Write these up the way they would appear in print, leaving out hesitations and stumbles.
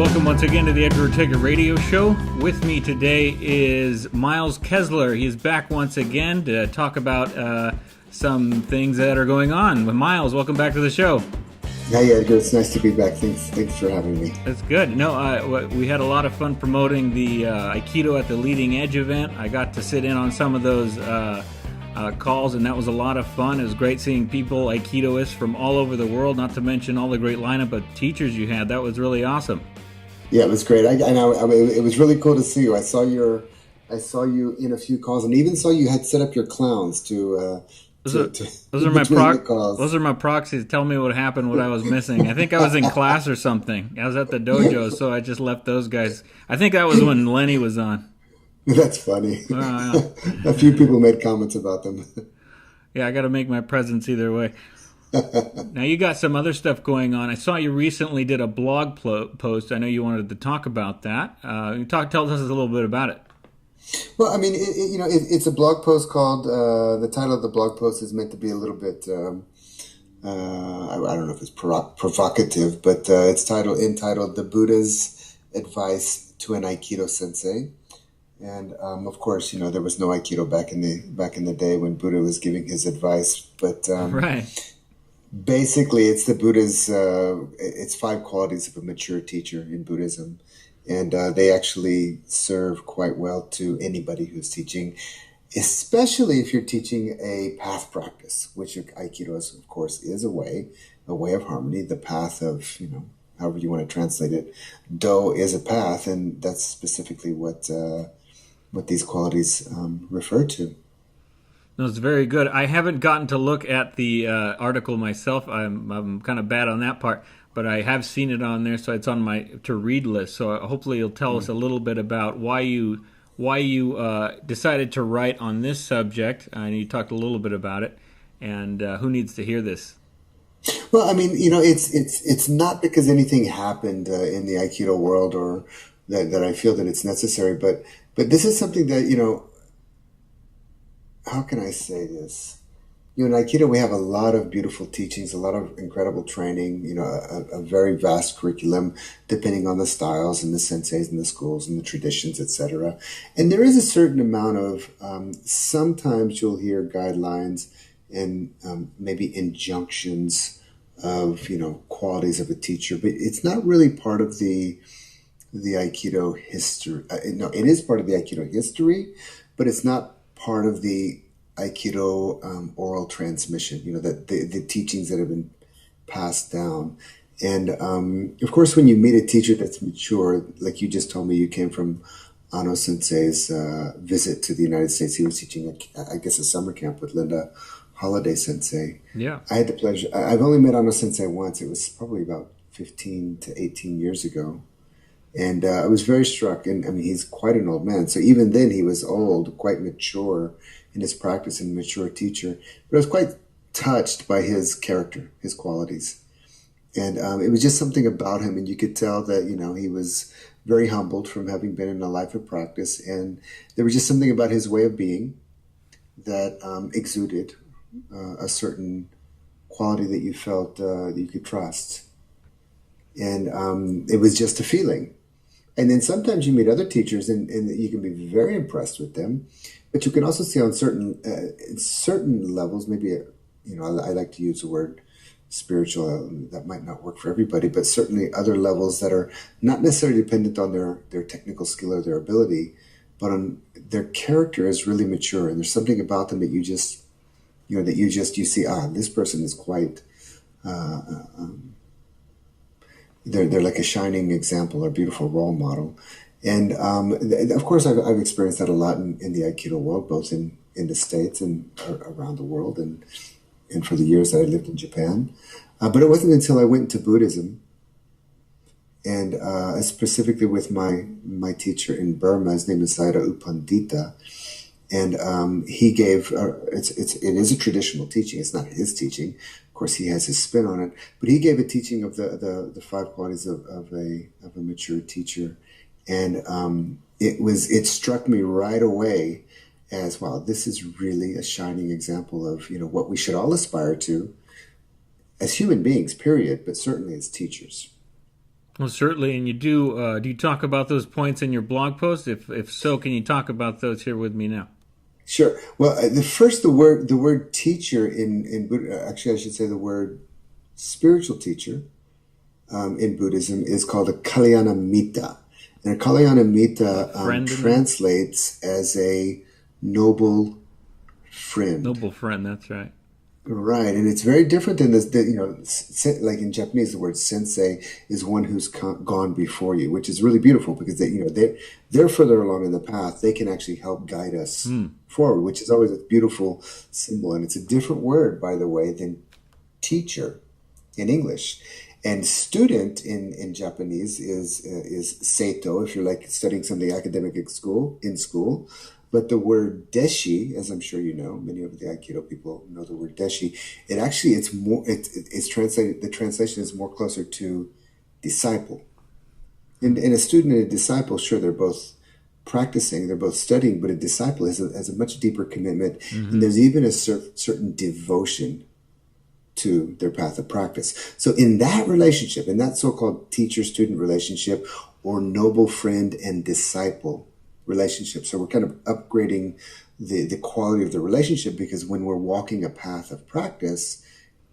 welcome once again to the Edgar Ortega radio show. With me today is Miles Kessler. He's back once again to talk about some things that are going on. Miles, welcome back to the show. Hey Edgar, it's nice to be back. Thanks for having me. That's good. No, we had a lot of fun promoting the Aikido at the Leading Edge event. I got to sit in on some of those calls, and that was a lot of fun. It was great seeing people, Aikidoists from all over the world, not to mention all the great lineup of teachers you had. That was really awesome. Yeah, it was great. I mean, it was really cool to see you. I saw you in a few calls, and even saw you had set up your clowns to. Those are my proxies. Tell me what happened, what I was missing. I think I was in class or something. I was at the dojo, so I just left those guys. I think that was when Lenny was on. That's funny. Yeah. A few people made comments about them. Yeah, I got to make my presence either way. Now, you got some other stuff going on. I saw you recently did a blog post. I know you wanted to talk about that. Tell us a little bit about it. Well, I mean, it's a blog post called, the title of the blog post is meant to be a little bit, I don't know if it's provocative, but it's entitled The Buddha's Advice to an Aikido Sensei. And of course, there was no Aikido back in the day when Buddha was giving his advice. But right. Basically, it's the Buddha's. It's 5 qualities of a mature teacher in Buddhism, and they actually serve quite well to anybody who's teaching, especially if you're teaching a path practice, which Aikido, of course, is a way of harmony. The path of however you want to translate it. Do is a path, and that's specifically what these qualities refer to. No, it's very good. I haven't gotten to look at the article myself. I'm kind of bad on that part, but I have seen it on there, so it's on my to-read list. So hopefully you'll tell us a little bit about why you decided to write on this subject, and you talked a little bit about it, and who needs to hear this? Well, I mean, it's not because anything happened in the Aikido world or that I feel that it's necessary, but this is something that, how can I say this? In Aikido, we have a lot of beautiful teachings, a lot of incredible training, a very vast curriculum, depending on the styles and the senseis and the schools and the traditions, etc. And there is a certain amount of, sometimes you'll hear guidelines and maybe injunctions of, qualities of a teacher, but it's not really part of the Aikido history. No, it is part of the Aikido history, but it's not part of the Aikido oral transmission, that the teachings that have been passed down. And of course, when you meet a teacher that's mature, like you just told me, you came from Ano Sensei's visit to the United States. He was teaching, a summer camp with Linda Holiday Sensei. Yeah. I had the pleasure. I've only met Ano Sensei once. It was probably about 15 to 18 years ago. And I was very struck, and I mean, he's quite an old man. So even then he was old, quite mature in his practice and a mature teacher. But I was quite touched by his character, his qualities. And it was just something about him. And you could tell that, he was very humbled from having been in a life of practice. And there was just something about his way of being that exuded a certain quality that you felt that you could trust. And it was just a feeling. And then sometimes you meet other teachers and you can be very impressed with them, but you can also see on certain levels, maybe, I like to use the word spiritual, that might not work for everybody, but certainly other levels that are not necessarily dependent on their technical skill or their ability, but on their character is really mature. And there's something about them that you just, you see, this person is quite, they're like a shining example or beautiful role model. And of course, I've experienced that a lot in the Aikido world, both in the States and around the world, and for the years that I lived in Japan. But it wasn't until I went into Buddhism, and specifically with my teacher in Burma. His name is Sayadaw U Pandita, and he gave it is a traditional teaching. It's not his teaching. Of course, he has his spin on it, but he gave a teaching of the 5 qualities of a mature teacher, and it struck me right away as, wow, this is really a shining example of what we should all aspire to as human beings, period, but certainly as teachers. Well, certainly, and you do. Do you talk about those points in your blog post? If so, can you talk about those here with me now? Sure. Well, the word teacher in Buddha, actually, I should say the word spiritual teacher in Buddhism is called a Kalyana Mitta. And a Kalyana Mitta Friend in there? translates as a noble friend. Noble friend, that's right. Right, and it's very different than this. Like in Japanese, the word sensei is one who's gone before you, which is really beautiful because they're further along in the path. They can actually help guide us Hmm. forward, which is always a beautiful symbol. And it's a different word, by the way, than teacher in English. And student in Japanese is seito if you're like studying something academic at school. But the word deshi, as I'm sure you know, many of the Aikido people know the word deshi. It actually it's translated. The translation is more closer to disciple. And a student and a disciple, sure, they're both practicing, they're both studying, but a disciple has a much deeper commitment, and Hmm. there's even a certain devotion to their path of practice. So in that relationship, in that so-called teacher-student relationship or noble friend and disciple relationship, so we're kind of upgrading the quality of the relationship because when we're walking a path of practice,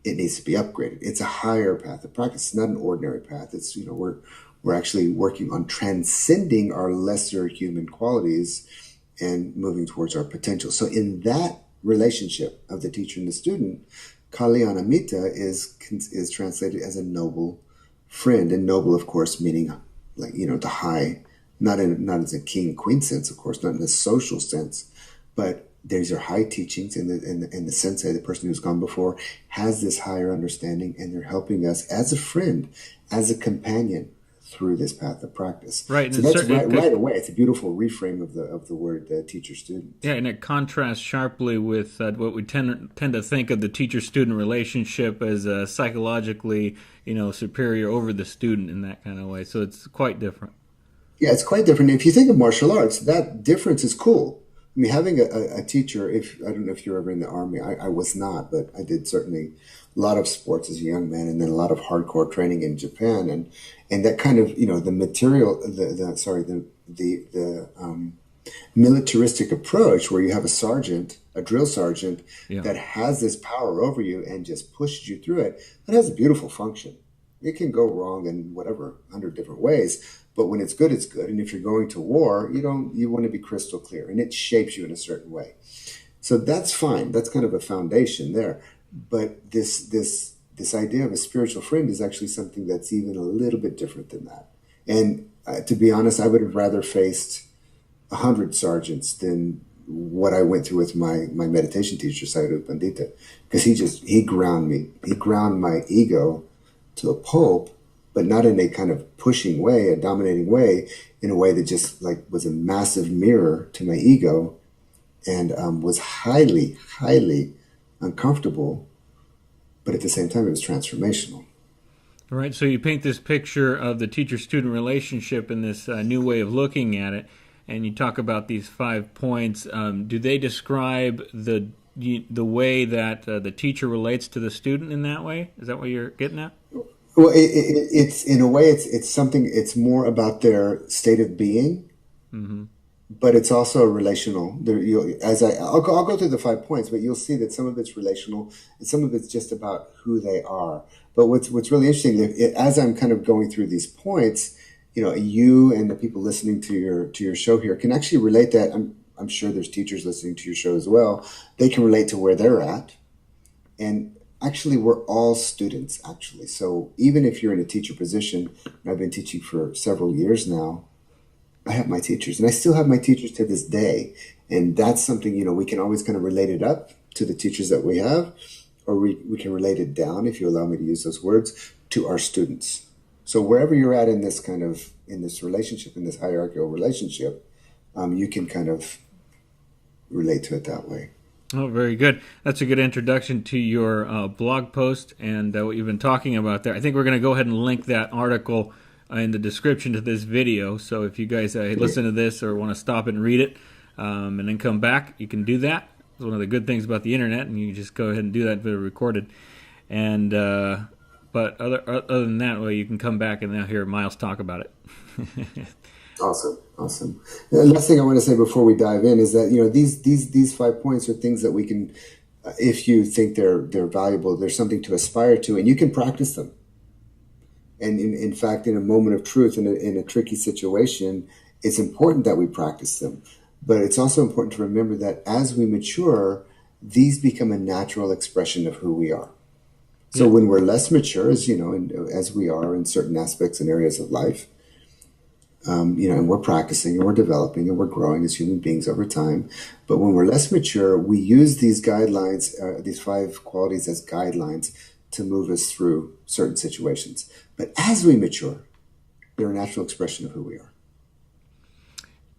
it needs to be upgraded. It's a higher path of practice. It's not an ordinary path. It's, we're actually working on transcending our lesser human qualities and moving towards our potential. So in that relationship of the teacher and the student, Kalyanamitta is translated as a noble friend, and noble, of course, meaning like the high, not as a king queen sense, of course, not in a social sense, but these are high teachings, and the sensei, the person who's gone before, has this higher understanding, and they're helping us as a friend, as a companion through this path of practice. Right, and So that's right away. It's a beautiful reframe of the word teacher student. yeah, and it contrasts sharply with what we tend to think of the teacher-student relationship as psychologically, superior over the student in that kind of way. So it's quite different. Yeah, it's quite different. If you think of martial arts, that difference is cool. I mean, having a teacher, if I don't know if you're ever in the army, I was not, but I did certainly a lot of sports as a young man, and then a lot of hardcore training in Japan, and that kind of the material, the militaristic approach where you have a sergeant, a drill sergeant, Yeah. that has this power over you and just pushes you through it. That has a beautiful function. It can go wrong in whatever 100 different ways, but when it's good, it's good. And if you're going to war, you want to be crystal clear, and it shapes you in a certain way. So that's fine. That's kind of a foundation there. But this idea of a spiritual friend is actually something that's even a little bit different than that. And to be honest, I would have rather faced 100 sergeants than what I went through with my meditation teacher, Sayadaw Pandita, because he ground me. He ground my ego to a pulp, but not in a kind of pushing way, a dominating way, in a way that just like was a massive mirror to my ego, and was highly, highly uncomfortable, but at the same time, it was transformational. All right, so you paint this picture of the teacher-student relationship in this new way of looking at it, and you talk about these 5 points. Do they describe the way that the teacher relates to the student in that way? Is that what you're getting at? Well, it's in a way, it's something. It's more about their state of being, Mm-hmm. but it's also relational. I'll go through the 5 points, but you'll see that some of it's relational and some of it's just about who they are. But what's really interesting, as I'm kind of going through these points, you and the people listening to your show here can actually relate that. I'm sure there's teachers listening to your show as well. They can relate to where they're at, and actually, we're all students. Actually, so even if you're in a teacher position, and I've been teaching for several years now, I have my teachers, and I still have my teachers to this day. And that's something, we can always kind of relate it up to the teachers that we have, or we can relate it down, if you allow me to use those words, to our students. So wherever you're at in this relationship, in this hierarchical relationship, you can kind of relate to it that way. Oh, very good. That's a good introduction to your blog post and what you've been talking about there. I think we're going to go ahead and link that article in the description to this video. So if you guys listen to this or want to stop and read it and then come back, you can do that. It's one of the good things about the internet, and you just go ahead and do that if it's recorded. And But other than that, well, you can come back and now hear Miles talk about it. Awesome, awesome. The last thing I want to say before we dive in is that these 5 points are things that we can, if you think they're valuable, there's something to aspire to, and you can practice them. And in fact, in a moment of truth, in a tricky situation, it's important that we practice them. But it's also important to remember that as we mature, these become a natural expression of who we are. So Yeah. when we're less mature, as we are in certain aspects and areas of life, and we're practicing and we're developing and we're growing as human beings over time. But when we're less mature, we use these guidelines, these 5 qualities as guidelines to move us through certain situations. But as we mature, they're a natural expression of who we are.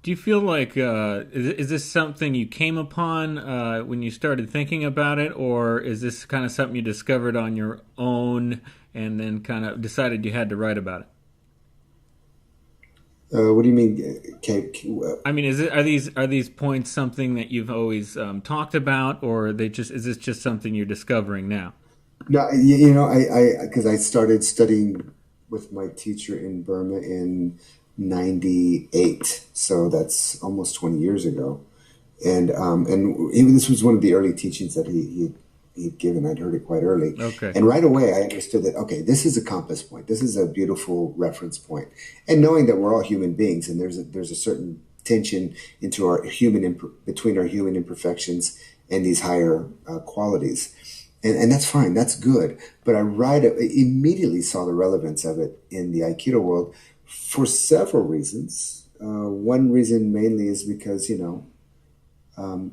Do you feel like is this something you came upon when you started thinking about it, or is this kind of something you discovered on your own and then kind of decided you had to write about it? What do you mean, Kate? I mean, are these points something that you've always talked about, or is this just something you're discovering now? No, because I started studying with my teacher in Burma in '98, so that's almost 20 years ago. And even this was one of the early teachings that he'd given. I'd heard it quite early, Okay. and right away I understood that this is a compass point. This is a beautiful reference point. And knowing that we're all human beings, and there's a certain tension into between our human imperfections and these higher qualities. And that's fine, that's good. But immediately saw the relevance of it in the Aikido world for several reasons. One reason mainly is because, and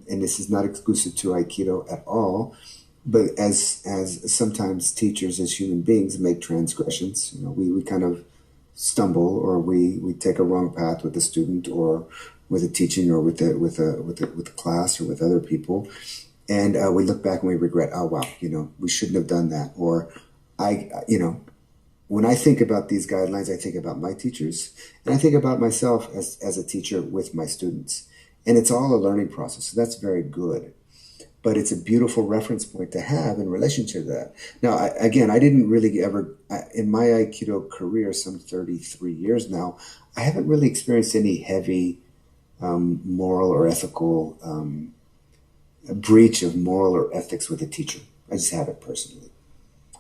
this is not exclusive to Aikido at all, but as sometimes teachers as human beings make transgressions, we kind of stumble, or we take a wrong path with a student or with a teaching or with a class or with other people. And we look back and we regret, oh, wow, we shouldn't have done that. Or when I think about these guidelines, I think about my teachers and I think about myself as a teacher with my students. And it's all a learning process. So that's very good. But it's a beautiful reference point to have in relation to that. Now, I didn't really ever, in my Aikido career, some 33 years now, I haven't really experienced any heavy moral or ethical a breach of moral or ethics with a teacher. I just haven't personally.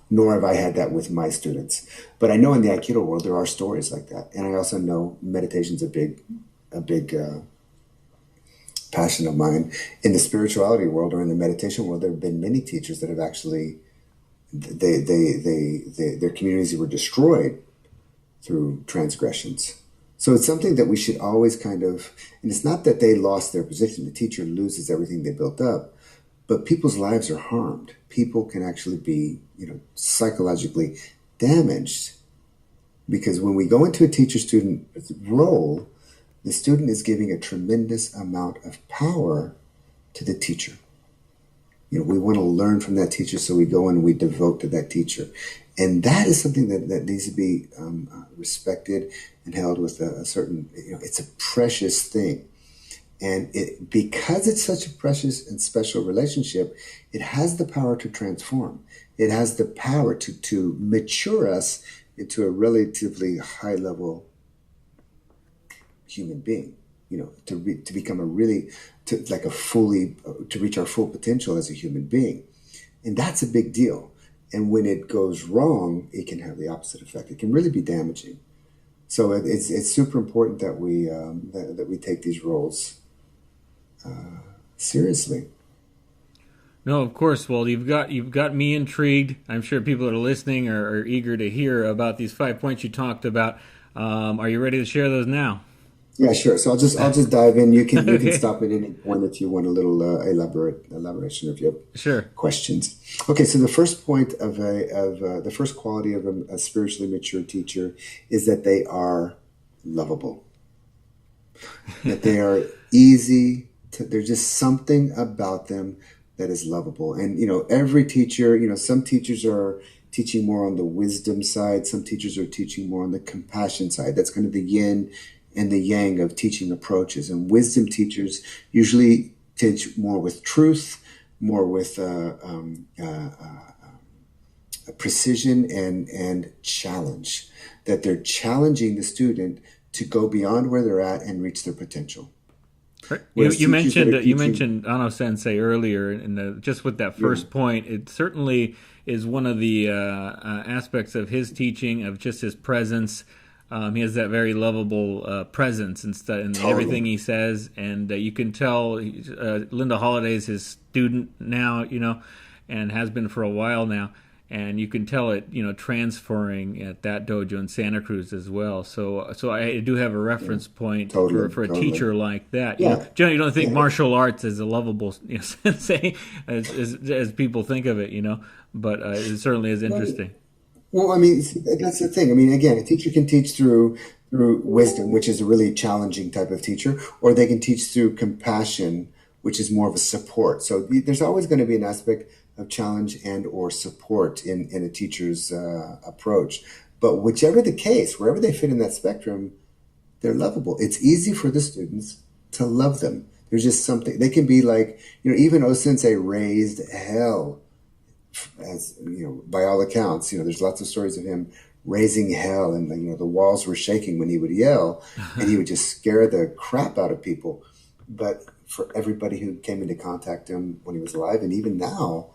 Nor have I had that with my students. But I know in the Aikido world there are stories like that. And I also know meditation's a big passion of mine. In the spirituality world or in the meditation world, there have been many teachers that have actually their communities were destroyed through transgressions. So it's something that we should always and it's not that they lost their position. The teacher loses everything they built up, but people's lives are harmed. People can actually be, psychologically damaged because when we go into a teacher-student role, the student is giving a tremendous amount of power to the teacher. We want to learn from that teacher, so we go and we devote to that teacher. And that is something that needs to be respected and held with a certain, it's a precious thing. And because it's such a precious and special relationship, it has the power to transform. It has the power to mature us into a relatively high level human being, to become to reach our full potential as a human being. And that's a big deal. And when it goes wrong, it can have the opposite effect. It can really be damaging. So it's super important that we take these roles seriously. No, of course. Well, you've got me intrigued. I'm sure people that are listening are eager to hear about these 5 points you talked about. Are you ready to share those now? Yeah, sure. So I'll just dive in. You can Okay. stop at any point if you want a little elaboration if you have Sure. questions. Okay, so the first point the first quality of a spiritually mature teacher is that they are lovable. That they are easy. There's just something about them that is lovable. And every teacher, some teachers are teaching more on the wisdom side. Some teachers are teaching more on the compassion side. That's kind of the yin and the yang of teaching approaches. And wisdom teachers usually teach more with truth, more with precision and challenge, that they're challenging the student to go beyond where they're at and reach their potential. Right. Whereas You teachers that mentioned are you teaching, mentioned Ano Sensei earlier, and just with that yeah, first point, it certainly is one of the aspects of his teaching, of just his presence. He has that very lovable presence in everything totally. he says, and you can tell Linda Holiday is his student now, and has been for a while now, and you can tell it, transferring at that dojo in Santa Cruz as well. So I do have a Yeah, reference point totally, for a totally. teacher like that. Yeah, Generally, you don't think yeah. martial arts is a lovable sensei as people think of it, but it certainly is Well, interesting. well, I mean, that's the thing. I mean, again, a teacher can teach through wisdom, which is a really challenging type of teacher, or they can teach through compassion, which is more of a support. So there's always going to be an aspect of challenge and or support in a teacher's approach. But whichever the case, wherever they fit in that spectrum, they're lovable. It's easy for the students to love them. There's just something they can be like, even O Sensei raised hell, as by all accounts, there's lots of stories of him raising hell, and the walls were shaking when he would yell, and he would just scare the crap out of people. But for everybody who came into contact him when he was alive, and even now,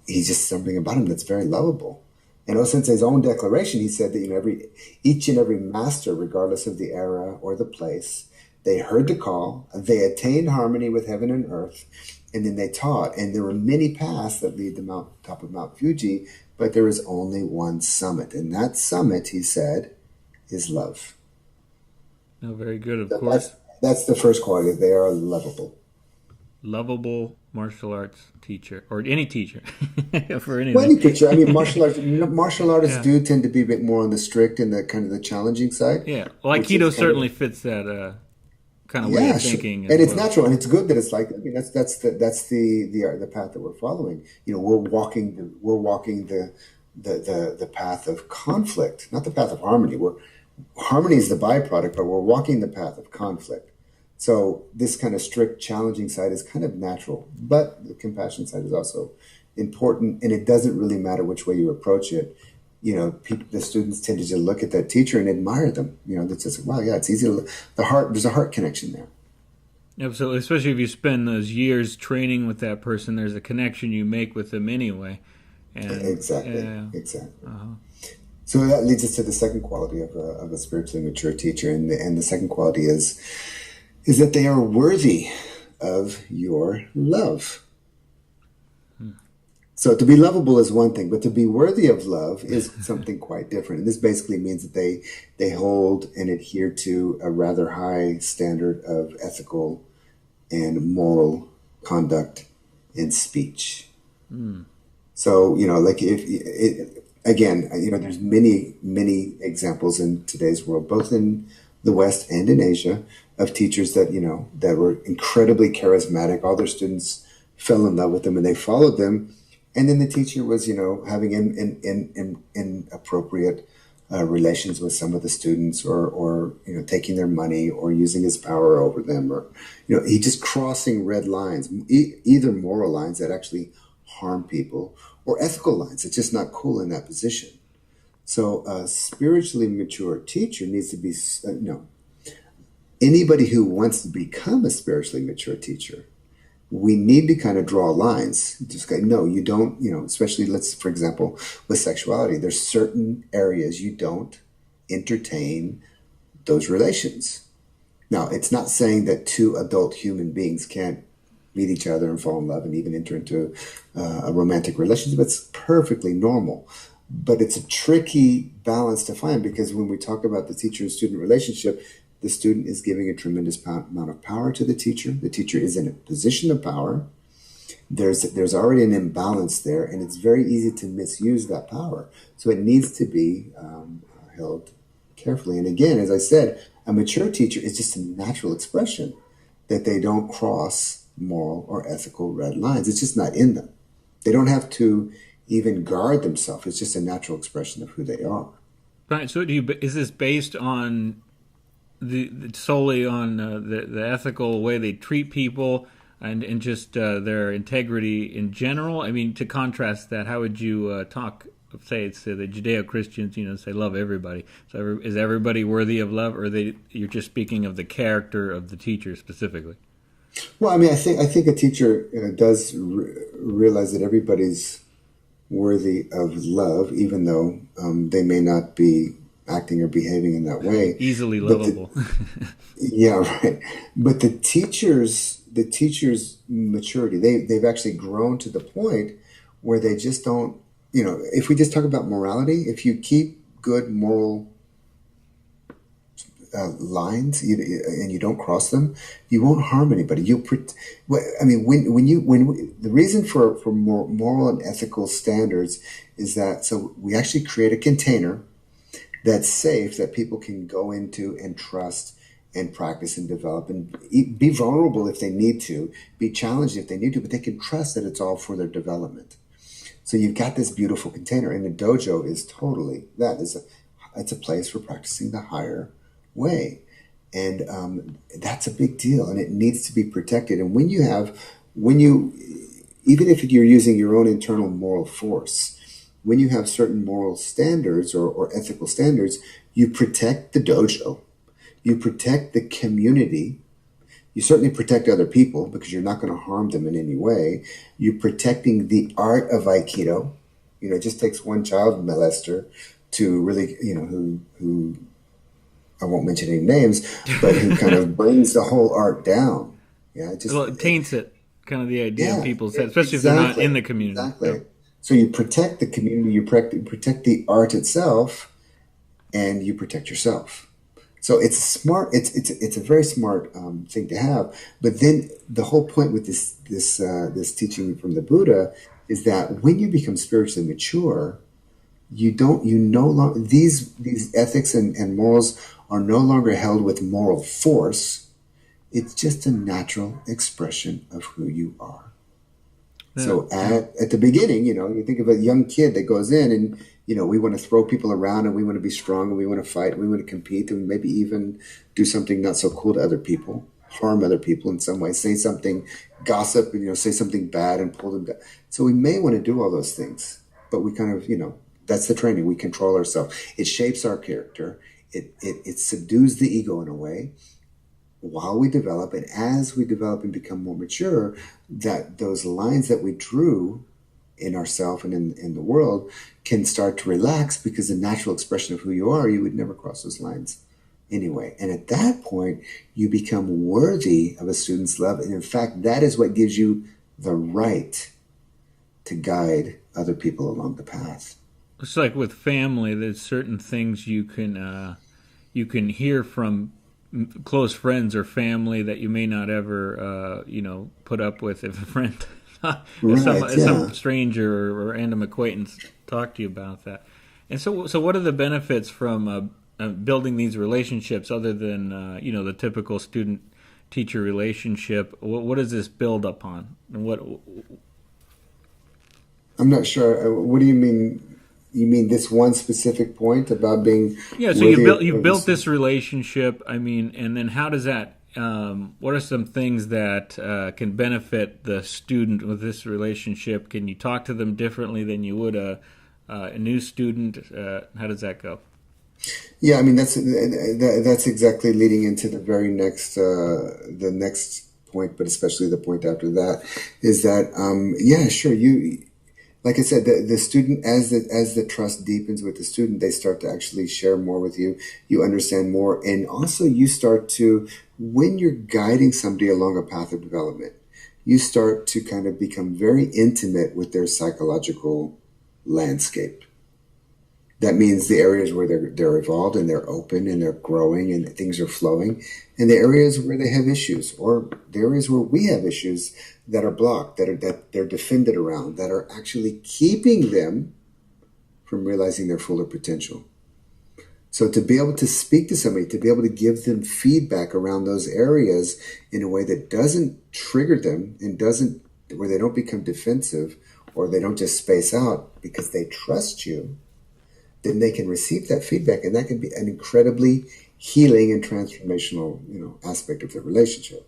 he's just something about him that's very lovable. And O Sensei's own declaration, he said that each and every master, regardless of the era or the place, they heard the call, they attained harmony with heaven and earth, and then they taught. And there were many paths that lead to top of Mount Fuji, but there is only one summit, and that summit, he said, is love. No, very good, of So that's course. that's the first quality. They are lovable. Lovable martial arts teacher, or any teacher for Well, anything. any picture. I mean, martial artists Yeah, do tend to be a bit more on the strict and the kind of the challenging side, yeah. Well, which is Aikido kind of certainly fits that kind of way yeah, of sure. thinking as And it's well. natural, and it's good that it's like. I mean, that's the path that we're following. We're walking the path of conflict, not the path of harmony. Harmony is the byproduct, but we're walking the path of conflict. So this kind of strict, challenging side is kind of natural, but the compassion side is also important, and it doesn't really matter which way you approach it. The students tend to just look at that teacher and admire them. That's just, wow, yeah, it's easy to the heart. There's a heart connection there. Absolutely, especially if you spend those years training with that person, there's a connection you make with them anyway. And Exactly, exactly. So that leads us to the second quality of a spiritually mature teacher, and the second quality is that they are worthy of your love. So to be lovable is one thing, but to be worthy of love is something quite different. And this basically means that they hold and adhere to a rather high standard of ethical and moral conduct in speech. So, like again, there's many examples in today's world, both in the West and in Asia, of teachers that were incredibly charismatic. All their students fell in love with them and they followed them. And then the teacher was, having inappropriate relations with some of the students, or taking their money, or using his power over them, or he just crossing red lines, either moral lines that actually harm people, or ethical lines. It's just not cool in that position. So a spiritually mature teacher needs to be, anybody who wants to become a spiritually mature teacher, we need to kind of draw lines. Just go, no, you don't, especially for example, with sexuality, there's certain areas you don't entertain those relations. Now, it's not saying that two adult human beings can't meet each other and fall in love and even enter into a romantic relationship. It's perfectly normal. But it's a tricky balance to find, because when we talk about the teacher and student relationship, the student is giving a tremendous amount of power to the teacher. The teacher is in a position of power. There's already an imbalance there, and it's very easy to misuse that power. So it needs to be held carefully. And again, as I said, a mature teacher is just a natural expression that they don't cross moral or ethical red lines. It's just not in them. They don't have to even guard themselves. It's just a natural expression of who they are. Right. So, is this based on solely on the ethical way they treat people, and just their integrity in general? I mean, to contrast that, how would you talk? Say it's the Judeo-Christians, say love everybody. So is everybody worthy of love, or you're just speaking of the character of the teacher specifically? Well, I mean, I think a teacher does realize that everybody's worthy of love, even though they may not be acting or behaving in that way. Easily lovable. Yeah, right. But the teacher's maturity, they've actually grown to the point where they just don't. If we just talk about morality, if you keep good moral lines and you don't cross them, you won't harm anybody. I mean, the reason for moral and ethical standards is that so we actually create a container that's safe that people can go into and trust and practice and develop and be vulnerable if they need to, be challenged if they need to, but they can trust that it's all for their development. So you've got this beautiful container, and the dojo is totally that. It's a place for practicing the higher way, and that's a big deal, and it needs to be protected. And when you, even if you're using your own internal moral force, when you have certain moral standards or ethical standards, you protect the dojo, you protect the community. You certainly protect other people because you're not going to harm them in any way. You're protecting the art of Aikido. It just takes one child molester to really, who I won't mention any names, but who kind of brings the whole art down. Yeah, it taints it. Kind of the idea in people's heads, especially exactly, if they're not in the community. Exactly. Yeah. So you protect the community, you protect the art itself, and you protect yourself. So it's smart. It's a very smart thing to have. But then the whole point with this teaching from the Buddha is that when you become spiritually mature, you no longer these ethics and morals are no longer held with moral force. It's just a natural expression of who you are. Yeah. So at the beginning, you think of a young kid that goes in and we want to throw people around and we want to be strong and we want to fight and we want to compete and maybe even do something not so cool to other people, harm other people in some way, say something, gossip, and say something bad and pull them down. So we may want to do all those things, but we kind of, that's the training. We control ourselves. It shapes our character. It subdues the ego in a way while we develop. And as we develop and become more mature, that those lines that we drew in ourselves and in the world can start to relax because the natural expression of who you are, you would never cross those lines anyway. And at that point, you become worthy of a student's love. And in fact, that is what gives you the right to guide other people along the path. It's like with family, there's certain things you can hear from close friends or family that you may not ever put up with if a friend some stranger or random acquaintance talk to you about that. And so what are the benefits from building these relationships other than the typical student teacher relationship? What does this build upon? And what? I'm not sure. What do you mean? You mean this one specific point about being? Yeah. So you built this relationship. I mean, and then how does that? What are some things that can benefit the student with this relationship? Can you talk to them differently than you would a new student? How does that go? Yeah, I mean that's exactly leading into the very next the next point, but especially the point after that is that sure, you. Like I said, the student, as the trust deepens with the student, they start to actually share more with you. You understand more. And also you start to, when you're guiding somebody along a path of development, you start to kind of become very intimate with their psychological landscape. That means the areas where they're evolved and they're open and they're growing and things are flowing, and the areas where they have issues, or the areas where we have issues that are blocked, that they're defended around, that are actually keeping them from realizing their fuller potential. So to be able to speak to somebody, to be able to give them feedback around those areas in a way that doesn't trigger them and where they don't become defensive or they don't just space out because they trust you, then they can receive that feedback, and that can be an incredibly healing and transformational, aspect of the relationship.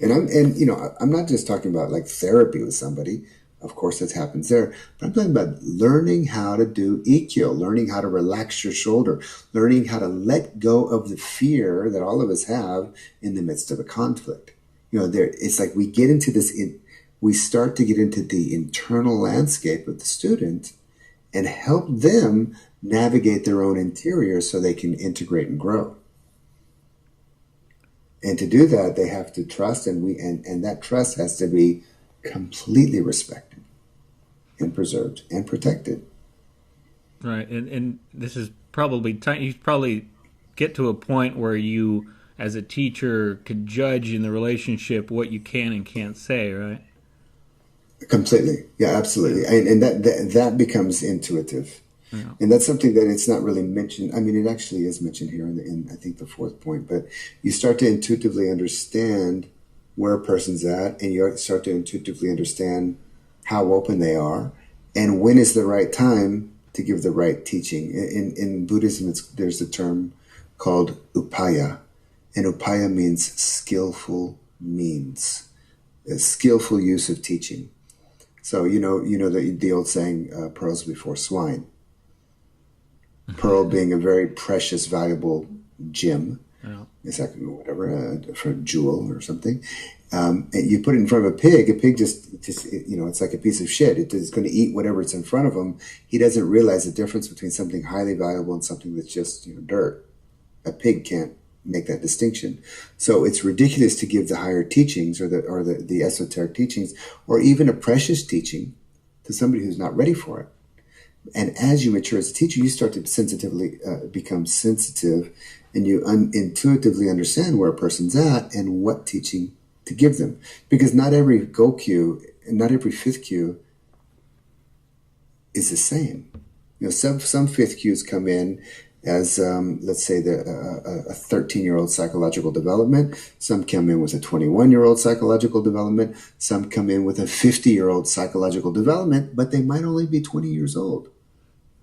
I'm not just talking about like therapy with somebody. Of course, that happens there. But I'm talking about learning how to do ikkyo, learning how to relax your shoulder, learning how to let go of the fear that all of us have in the midst of a conflict. It's like we get into this, we start to get into the internal landscape of the student and help them navigate their own interior so they can integrate and grow. And to do that, they have to trust, and that trust has to be completely respected and preserved and protected. Right, and this is probably you probably get to a point where you, as a teacher, could judge in the relationship what you can and can't say, right? Completely, yeah, absolutely, and that becomes intuitive, Yeah. and that's something that it's not really mentioned. I mean, it actually is mentioned here in I think the fourth point, but you start to intuitively understand where a person's at, and you start to intuitively understand how open they are, and when is the right time to give the right teaching. In Buddhism, there's a term called Upaya, and Upaya means skillful means, a skillful use of teaching. So the old saying, "Pearls before swine." Pearl being a very precious, valuable gem. Yeah. It's like whatever, for a jewel or something. And you put it in front of a pig. A pig just it's like a piece of shit. It is going to eat whatever it's in front of him. He doesn't realize the difference between something highly valuable and something that's just dirt. A pig can't make that distinction. So it's ridiculous to give the higher teachings or the esoteric teachings or even a precious teaching to somebody who's not ready for it. And as you mature as a teacher, you start to sensitively become sensitive, and you intuitively understand where a person's at and what teaching to give them. Because not every Gokyu and not every fifth Q is the same. Some fifth Qs come in as, let's say, a 13-year-old psychological development. Some come in with a 21-year-old psychological development. Some come in with a 50-year-old psychological development, but they might only be 20 years old.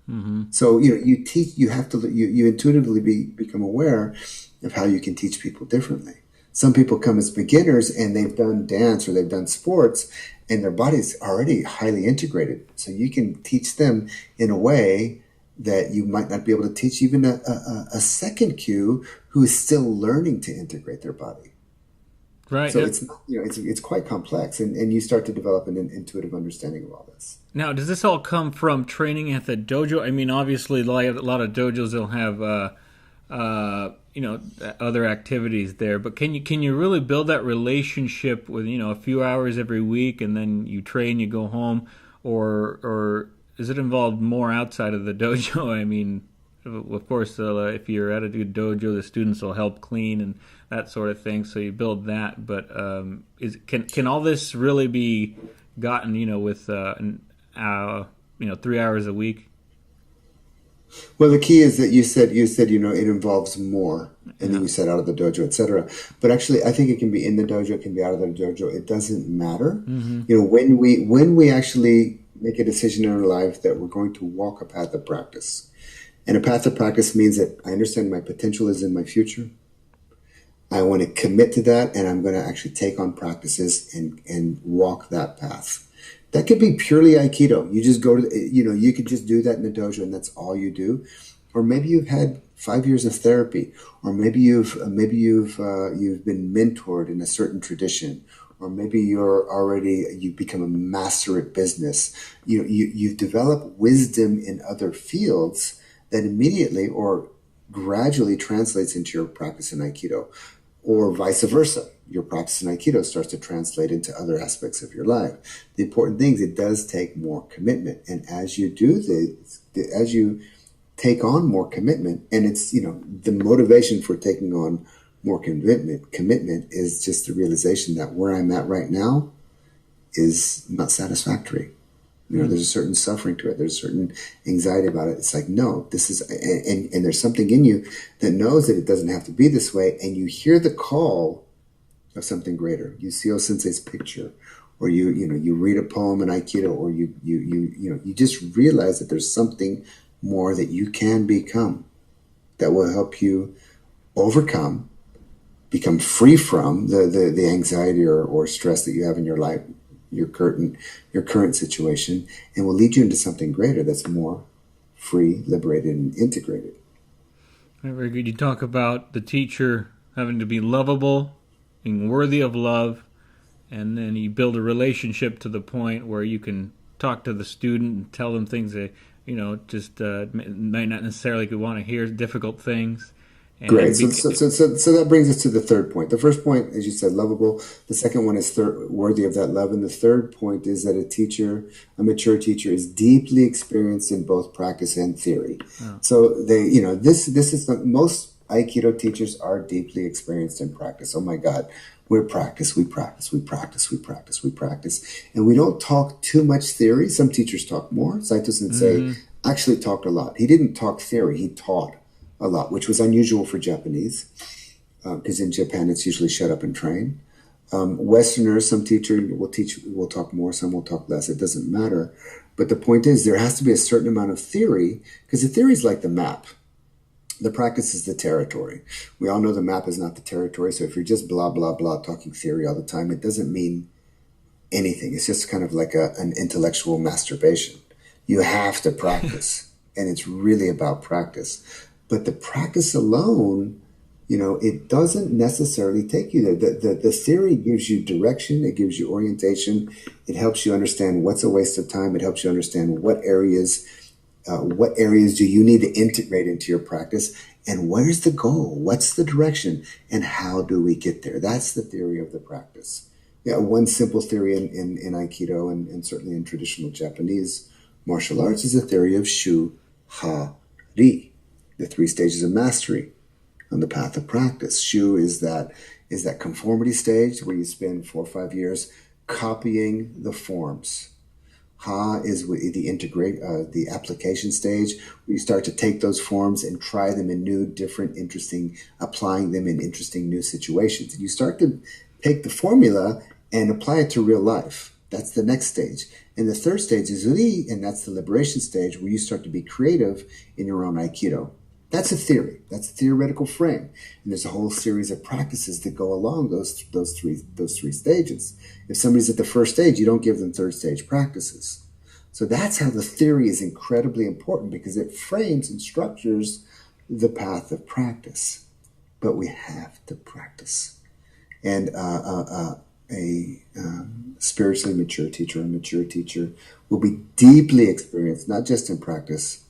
Mm-hmm. So you teach. You have to. You intuitively become aware of how you can teach people differently. Some people come as beginners and they've done dance or they've done sports, and their body's already highly integrated. So you can teach them in a way that you might not be able to teach even a second Q who is still learning to integrate their body. Right. So it's quite complex, and you start to develop an intuitive understanding of all this. Now, does this all come from training at the dojo? I mean, obviously, a lot of dojos will have other activities there, but can you really build that relationship with a few hours every week, and then you train, you go home, or is it involved more outside of the dojo? I mean, of course, if you're at a good dojo, the students will help clean and that sort of thing. So you build that, but can all this really be gotten, with 3 hours a week? Well, the key is that you said it involves more, and then you said out of the dojo, etc. But actually, I think it can be in the dojo, it can be out of the dojo. It doesn't matter. Mm-hmm. When we actually make a decision in our life that we're going to walk a path of practice. And a path of practice means that I understand my potential is in my future. I want to commit to that, and I'm going to actually take on practices and walk that path. That could be purely Aikido. You just go to, you could just do that in the dojo, and that's all you do. Or maybe you've had 5 years of therapy, or maybe you've been mentored in a certain tradition, or maybe you've become a master at business. You've developed wisdom in other fields that immediately or gradually translates into your practice in Aikido, or vice versa. Your practice in Aikido starts to translate into other aspects of your life. The important thing is it does take more commitment, and as you do this, as you take on more commitment, and it's the motivation for taking on more commitment is just the realization that where I'm at right now is not satisfactory. There's a certain suffering to it. There's a certain anxiety about it. It's like, no, this is, and there's something in you that knows that it doesn't have to be this way. And you hear the call of something greater. You see Sensei's picture, or you read a poem in Aikido, or you just realize that there's something more that you can become that will help you overcome become free from the anxiety or stress that you have in your life, your current situation, and will lead you into something greater that's more free, liberated, and integrated. Very good. You talk about the teacher having to be lovable, being worthy of love, and then you build a relationship to the point where you can talk to the student and tell them things that, just might not necessarily want to hear, difficult things. Great. So that brings us to the third point. The first point, as you said, lovable. The second one is worthy of that love. And the third point is that a mature teacher, is deeply experienced in both practice and theory. Oh. So this is most Aikido teachers are deeply experienced in practice. Oh my God, we practice. And we don't talk too much theory. Some teachers talk more. Saito Sensei actually talked a lot. He didn't talk theory, he taught a lot, which was unusual for Japanese, because in Japan it's usually shut up and train. Westerners, some teacher will talk more, some will talk less. It doesn't matter. But the point is, there has to be a certain amount of theory, because the theory is like the map. The practice is the territory. We all know the map is not the territory. So if you're just blah, blah, blah, talking theory all the time, it doesn't mean anything. It's just kind of like an intellectual masturbation. You have to practice, and it's really about practice. But the practice alone, it doesn't necessarily take you there. The theory gives you direction. It gives you orientation. It helps you understand what's a waste of time. It helps you understand what areas do you need to integrate into your practice, and where's the goal? What's the direction? And how do we get there? That's the theory of the practice. Yeah, one simple theory in Aikido and certainly in traditional Japanese martial arts is the theory of Shu, Ha, Ri. The 3 stages of mastery on the path of practice. Shu is that conformity stage where you spend 4 or 5 years copying the forms. Ha is the application stage where you start to take those forms and try them in new, different, applying them in interesting new situations. And you start to take the formula and apply it to real life. That's the next stage. And the third stage is Ri, and that's the liberation stage where you start to be creative in your own Aikido. That's a theory. That's a theoretical frame. And there's a whole series of practices that go along those three stages. If somebody's at the first stage, you don't give them third stage practices. So that's how the theory is incredibly important, because it frames and structures the path of practice. But we have to practice. And a spiritually mature teacher, a mature teacher, will be deeply experienced, not just in practice,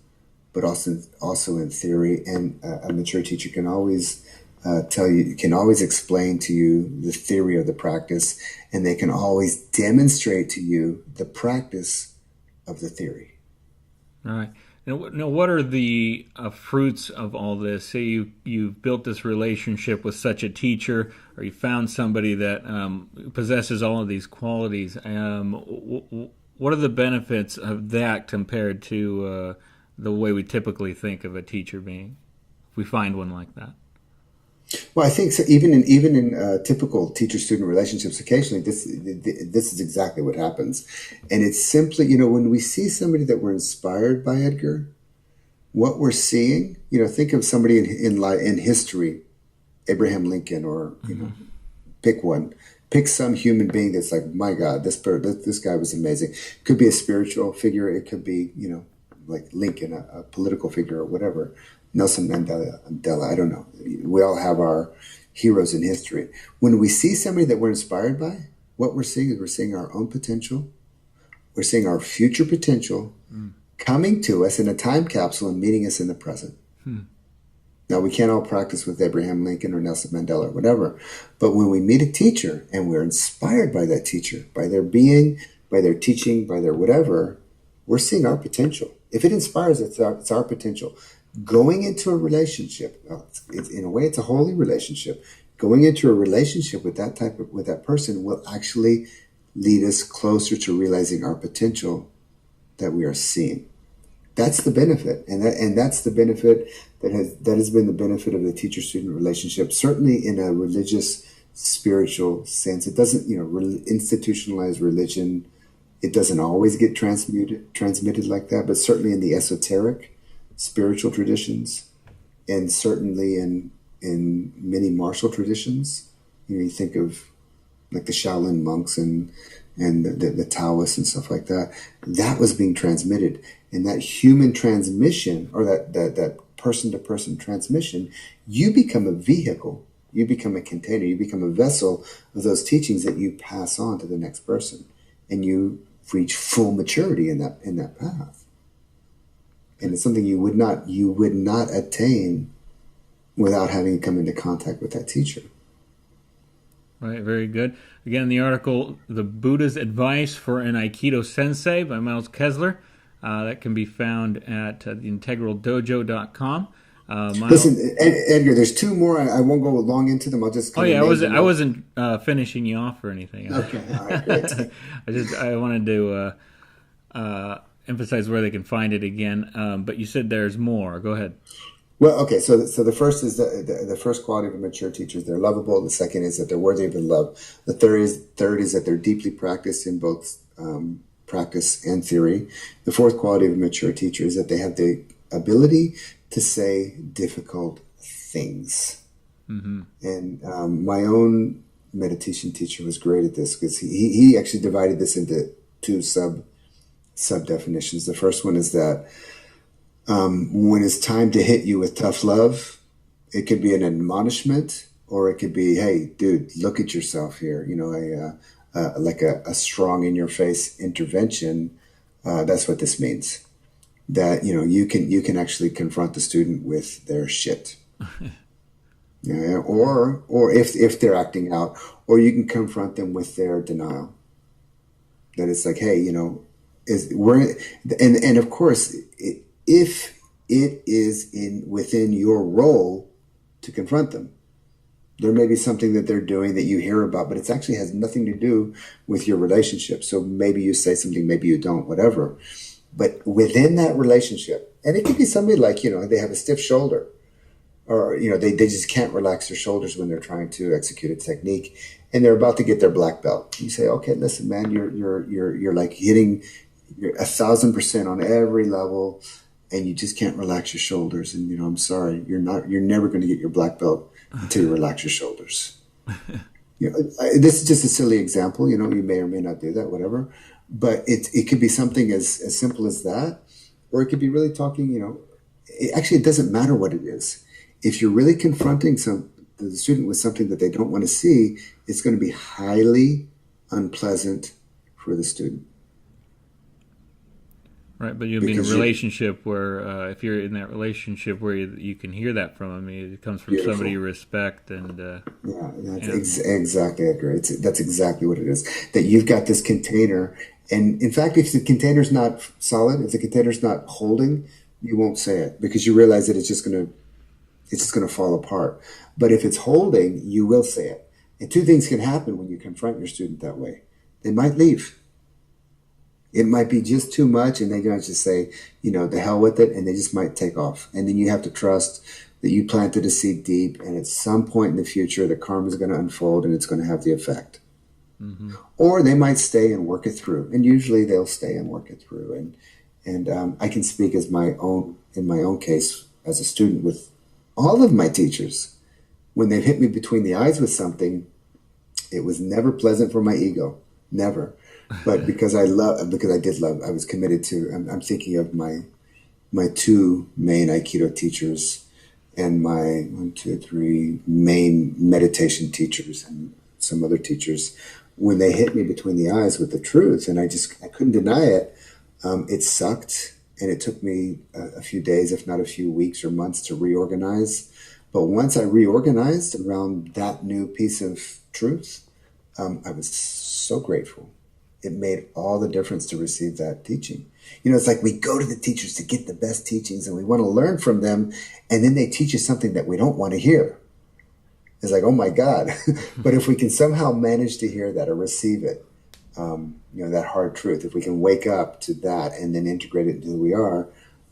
but also in theory. And a mature teacher can always explain to you the theory of the practice, and they can always demonstrate to you the practice of the theory. All right. Now, what are the fruits of all this? Say you've built this relationship with such a teacher, or you found somebody that possesses all of these qualities. What are the benefits of that compared to the way we typically think of a teacher being, if we find one like that? Well, I think so. Even in typical teacher-student relationships, occasionally this is exactly what happens, and it's simply when we see somebody that we're inspired by, Edgar, what we're seeing. Think of somebody in history, Abraham Lincoln, or pick some human being that's like, my God, this guy was amazing. Could be a spiritual figure. It could be like Lincoln, a political figure or whatever. Nelson Mandela, I don't know. We all have our heroes in history. When we see somebody that we're inspired by, what we're seeing is we're seeing our own potential. We're seeing our future potential coming to us in a time capsule and meeting us in the present. Now, we can't all practice with Abraham Lincoln or Nelson Mandela or whatever, but when we meet a teacher and we're inspired by that teacher, by their being, by their teaching, by their whatever, we're seeing our potential. If it inspires us, it's our potential. Going into a relationship, in a way, it's a holy relationship. Going into a relationship with that person will actually lead us closer to realizing our potential that we are seeing. That's the benefit, and that's the benefit that has been the benefit of the teacher-student relationship. Certainly, in a religious, spiritual sense, it doesn't, institutionalized religion. It doesn't always get transmitted like that, but certainly in the esoteric spiritual traditions, and certainly in in many martial traditions. You think of like the Shaolin monks and the Taoists and stuff like that. That was being transmitted, and that human transmission, or that person to person transmission, you become a vehicle, you become a container, you become a vessel of those teachings that you pass on to the next person, and you reach full maturity in that path. And it's something you would not attain without having come into contact with that teacher. Right, very good. Again, the article, The Buddha's Advice for an Aikido Sensei by Miles Kessler. That can be found at theintegraldojo.com. Listen, Edgar, there's two more. I won't go long into them. I'll just I wasn't finishing you off or anything. Okay, all right, great. I wanted to emphasize where they can find it again. But you said there's more. Go ahead. Well, okay. So the first is the first quality of a mature teacher is they're lovable. The second is that they're worthy of the love. The third is that they're deeply practiced in both practice and theory. The fourth quality of a mature teacher is that they have the ability to say difficult things. Mm-hmm. And my own meditation teacher was great at this, because he actually divided this into two sub definitions. The first one is that when it's time to hit you with tough love, it could be an admonishment, or it could be, hey, dude, look at yourself here. Like a strong in your face intervention. That's what this means. That, you can actually confront the student with their shit. Or if they're acting out, or you can confront them with their denial. That it's like, hey, and of course, if it is within your role to confront them, there may be something that they're doing that you hear about, but it actually has nothing to do with your relationship. So maybe you say something, maybe you don't, whatever. But within that relationship, and it could be somebody like, they have a stiff shoulder, or, they just can't relax their shoulders when they're trying to execute a technique, and they're about to get their black belt. You say, okay, listen, man, you're like hitting 1,000% on every level, and you just can't relax your shoulders. And, I'm sorry, you're never going to get your black belt until you relax your shoulders. This is just a silly example. You may or may not do that, whatever. But it could be something as simple as that, or it could be really talking, it doesn't matter what it is. If you're really confronting the student with something that they don't want to see, it's going to be highly unpleasant for the student. Right, but you'll be in a relationship where, if you're in that relationship where you can hear that from them, it comes from somebody you respect. And exactly, Edgar. That's exactly what it is. That you've got this container, and in fact, if the container's not solid, if the container's not holding, you won't say it, because you realize that it's just going to fall apart. But if it's holding, you will say it. And two things can happen when you confront your student that way. They might leave. It might be just too much, and they're going to just say, the hell with it, and they just might take off. And then you have to trust that you planted a seed deep, and at some point in the future, the karma is going to unfold, and it's going to have the effect. Mm-hmm. Or they might stay and work it through, and usually they'll stay and work it through. And I can speak in my own case as a student with all of my teachers. When they've hit me between the eyes with something, it was never pleasant for my ego, never. But because I did love, I was committed to. I'm thinking of my two main Aikido teachers and my 1, 2, 3 main meditation teachers and some other teachers. When they hit me between the eyes with the truth, and I couldn't deny it. It sucked, and it took me a few days, if not a few weeks or months, to reorganize. But once I reorganized around that new piece of truth, I was so grateful. It made all the difference to receive that teaching. It's like we go to the teachers to get the best teachings, and we want to learn from them, and then they teach us something that we don't want to hear. It's like, oh my God. But if we can somehow manage to hear that or receive it, that hard truth, if we can wake up to that and then integrate it into who we are,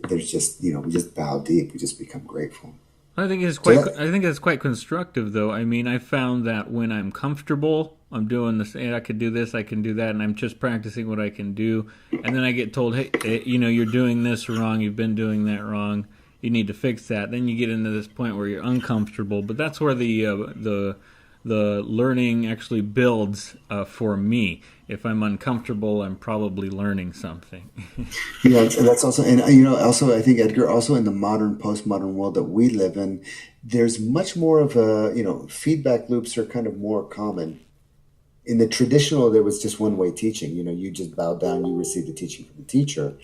there's just, we just bow deep. We just become grateful. I think it's quite constructive, though. I mean, I found that when I'm comfortable, I'm doing this, I could do this, I can do that, and I'm just practicing what I can do. And then I get told, hey, you're doing this wrong, you've been doing that wrong. you need to fix that. Then you get into this point where you're uncomfortable, but that's where the learning actually builds for me. If I'm uncomfortable, I'm probably learning something. Yeah, and that's also, and also I think Edgar, also in the modern, postmodern world that we live in, there's much more of a, feedback loops are kind of more common. In the traditional, there was just one way teaching. You just bowed down, you received the teaching from the teacher.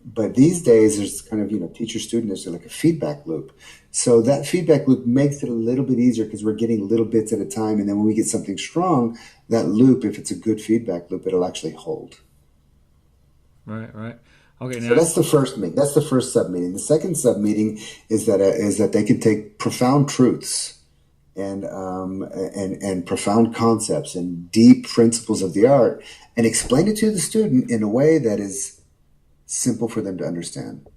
But these days, there's kind of, teacher student, there's like a feedback loop. So that feedback loop makes it a little bit easier because we're getting little bits at a time. And then when we get something strong, that loop, if it's a good feedback loop, it'll actually hold. Right, right. Okay, So now, that's the first meeting. That's the first sub meeting. The second sub meeting is that they can take profound truths and profound concepts and deep principles of the art and explain it to the student in a way that is simple for them to understand.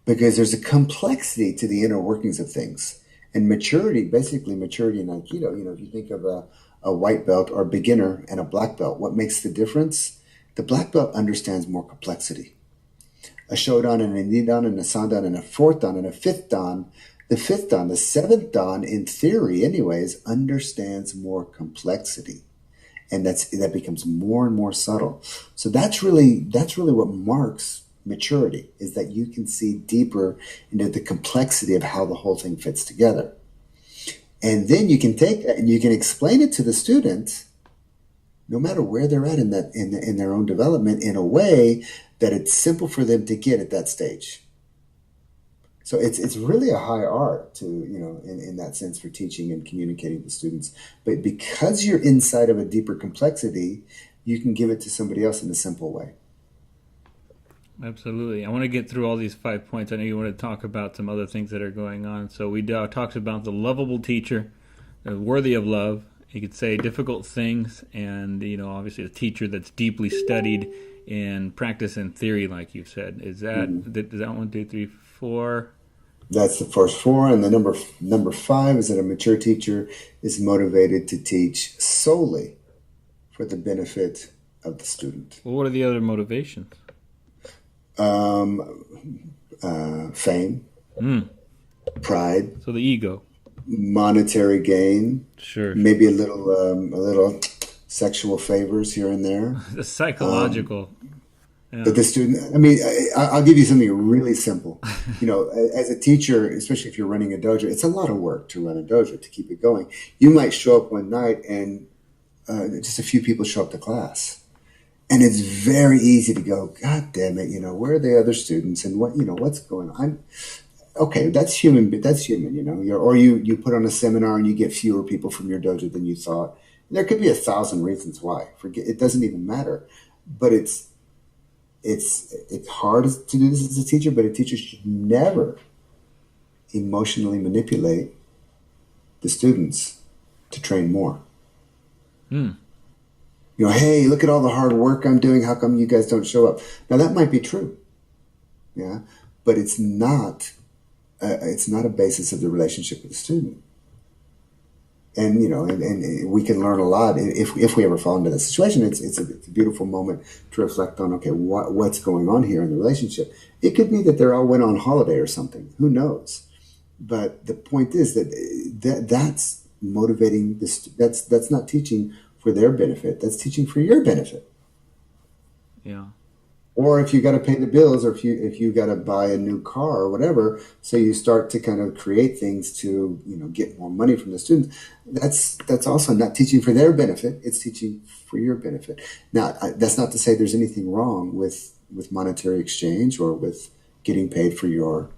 Because there's a complexity to the inner workings of things. And maturity, basically maturity in Aikido, if you think of a white belt or beginner and a black belt, what makes the difference? The black belt understands more complexity. A Shodan and a Nidan and a Sandan and a fourth Dan and a fifth Dan. The fifth Dan, the seventh Dan, in theory anyways, understands more complexity. And that becomes more and more subtle. So that's really what marks maturity, is that you can see deeper into the complexity of how the whole thing fits together. And then you can take that and you can explain it to the student, no matter where they're at in their own development, in a way that it's simple for them to get at that stage. So it's really a high art to, in that sense, for teaching and communicating with students. But because you're inside of a deeper complexity, you can give it to somebody else in a simple way. absolutely. I want to get through all these 5 points. I know you want to talk about some other things that are going on. So we talked about the lovable teacher, worthy of love. You could say difficult things, and obviously a teacher that's deeply studied in practice and theory, like you said. Is that is that 1, 2, 3, 4? That's the first four. And the number five is that a mature teacher is motivated to teach solely for the benefit of the student. Well, what are the other motivations? Fame, pride, So the ego. monetary gain, Sure. maybe a little sexual favors here and there. The psychological. But the student, I'll give you something really simple. As a teacher, especially if you're running a dojo, it's a lot of work to run a dojo, to keep it going. You might show up one night and just a few people show up to class. And it's very easy to go, God damn it, where are the other students and what's going on? Okay, that's human, but that's human, or you put on a seminar and you get fewer people from your dojo than you thought. There could be 1,000 reasons why. It doesn't even matter. But it's hard to do this as a teacher, but a teacher should never emotionally manipulate the students to train more. Hey, look at all the hard work I'm doing. How come you guys don't show up? Now that might be true, yeah, but it's not a basis of the relationship with the student. And and we can learn a lot if we ever fall into that situation. It's a beautiful moment to reflect on. Okay, what's going on here in the relationship? It could be that they all went on holiday or something. Who knows? But the point is that's motivating this. That's not teaching for their benefit. That's teaching for your benefit. Yeah. Or if you got to pay the bills, or if you got to buy a new car or whatever, so you start to kind of create things to get more money from the students. That's also not teaching for their benefit. It's teaching for your benefit. Now, that's not to say there's anything wrong with monetary exchange or with getting paid for your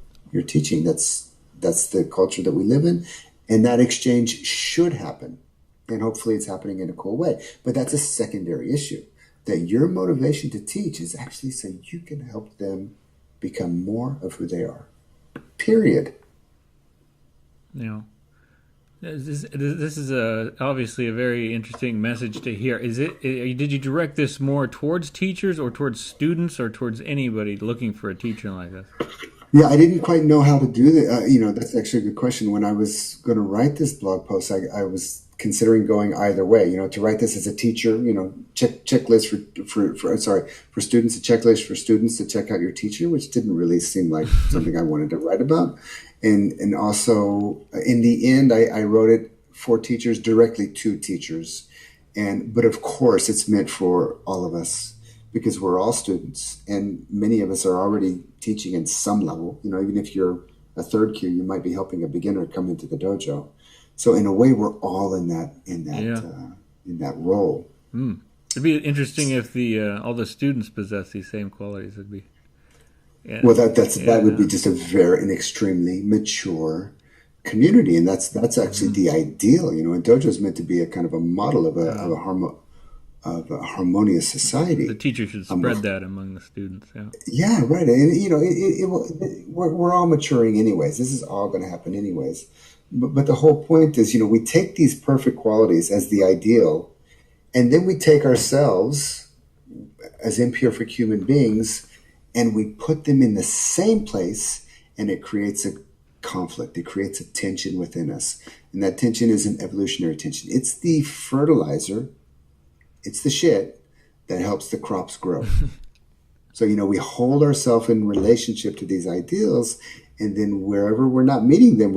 teaching. That's the culture that we live in, and that exchange should happen, and hopefully it's happening in a cool way. But that's a secondary issue. That your motivation to teach is actually so you can help them become more of who they are. Period. This is obviously a very interesting message to hear. Did you direct this more towards teachers or towards students or towards anybody looking for a teacher like this? Yeah, I didn't quite know how to do that. That's actually a good question. When I was going to write this blog post, I was considering going either way. To write this as a teacher, checklist for students, a checklist for students to check out your teacher, which didn't really seem like something I wanted to write about. And also in the end, I wrote it for teachers, directly to teachers. But of course it's meant for all of us, because we're all students, and many of us are already teaching in some level. Even if you're a third kyu, you might be helping a beginner come into the dojo. So in a way, we're all in that role. It'd be interesting if all the students possess these same qualities. It'd be well, that would be just an extremely mature community, and that's actually the ideal. A dojo is meant to be a kind of a model of a harmonious society. The teacher should spread that among the students. Yeah, right. And we're all maturing anyways. This is all going to happen anyways. But the whole point is, we take these perfect qualities as the ideal, and then we take ourselves as imperfect human beings and we put them in the same place, and it creates a conflict. It creates a tension within us. And that tension is an evolutionary tension. It's the fertilizer, it's the shit that helps the crops grow. So, we hold ourselves in relationship to these ideals, and then wherever we're not meeting them,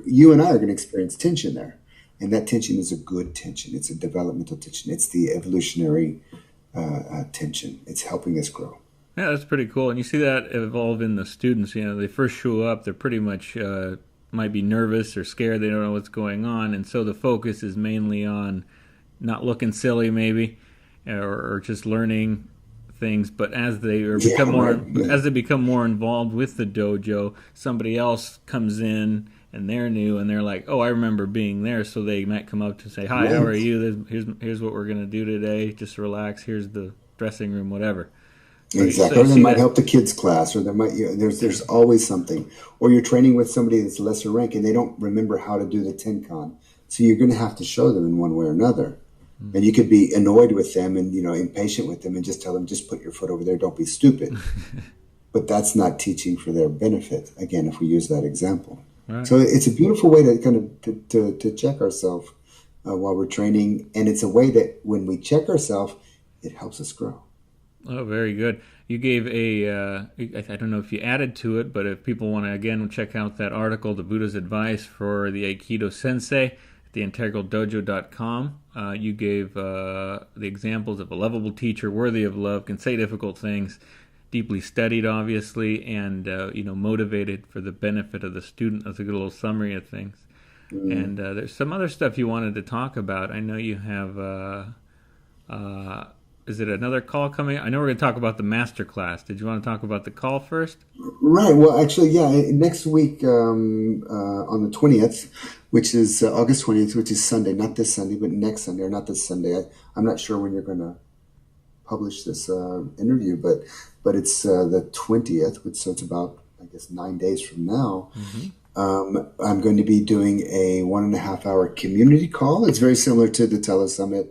you and I are going to experience tension there. And that tension is a good tension. It's a developmental tension. It's the evolutionary tension. It's helping us grow. Yeah, that's pretty cool. And you see that evolve in the students. They first show up, they're pretty much might be nervous or scared. They don't know what's going on. And so the focus is mainly on not looking silly maybe, or just learning things. But as they become more involved with the dojo, somebody else comes in and they're new and they're like, oh, I remember being there. So they might come up to say, hi, how are you? Here's what we're going to do today. Just relax. Here's the dressing room, whatever. Exactly. Or they might help the kids class, or there might there's always something. Or you're training with somebody that's lesser rank and they don't remember how to do the Tenkan. So you're going to have to show them in one way or another. And you could be annoyed with them and, impatient with them and just tell them, just put your foot over there, don't be stupid. But that's not teaching for their benefit, again, if we use that example. Right. So it's a beautiful way to kind of to check ourselves while we're training. And it's a way that when we check ourselves, it helps us grow. Oh, very good. You gave I don't know if you added to it, but if people want to, again, check out that article, The Buddha's Advice for the Aikido Sensei, theintegraldojo.com. You gave the examples of a lovable teacher, worthy of love, can say difficult things, deeply studied, obviously, and motivated for the benefit of the student. That's a good little summary of things. And there's some other stuff you wanted to talk about. I know you have. Is it another call coming? I know we're going to talk about the masterclass. Did you want to talk about the call first? Right. Well, actually, yeah. Next week on the 20th, which is August 20th, which is Sunday, not this Sunday, but next Sunday, or not this Sunday. I'm not sure when you're going to publish this interview, but it's the 20th, so it's about, I guess, 9 days from now. Mm-hmm. I'm going to be doing a 1.5 hour community call. It's very similar to the Telesummit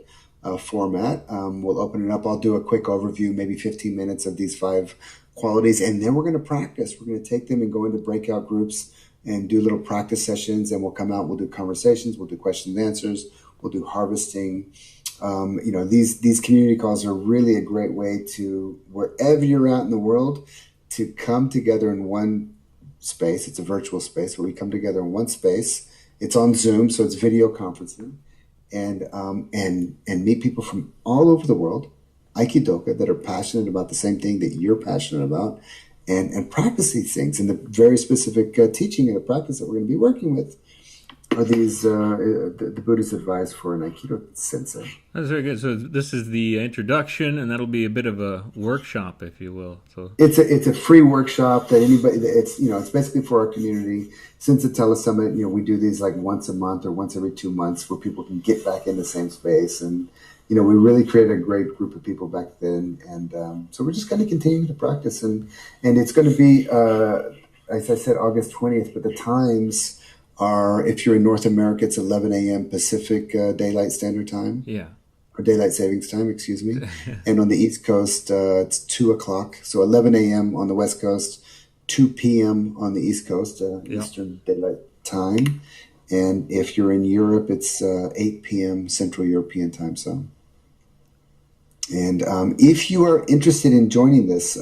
format. We'll open it up. I'll do a quick overview, maybe 15 minutes of these 5 qualities, and then we're going to practice. We're going to take them and go into breakout groups and do little practice sessions, and we'll come out, we'll do conversations, we'll do questions and answers, we'll do harvesting. These community calls are really a great way to, wherever you're at in the world, to come together in one space. It's a virtual space where we come together in one space. It's on Zoom, so it's video conferencing. And meet people from all over the world, Aikidoka, that are passionate about the same thing that you're passionate about, and practice these things. And the very specific teaching and the practice that we're going to be working with are these the Buddhist advice for an Aikido Sensei. That's very good. So this is the introduction, and that'll be a bit of a workshop, if you will. So it's a free workshop that anybody. It's basically for our community. Since the Telesummit, we do these like once a month or once every 2 months, where people can get back in the same space. And we really created a great group of people back then. And so we're just going to continue to practice, and it's going to be, as I said, August 20th. But the times are, if you're in North America, it's 11 a.m. Pacific Daylight Standard Time. Yeah. Or Daylight Savings Time, excuse me. And on the East Coast, it's 2 o'clock. So 11 a.m. on the West Coast, 2 p.m. on the East Coast, Eastern Daylight Time. And if you're in Europe, it's 8 p.m. Central European time zone. And if you are interested in joining this,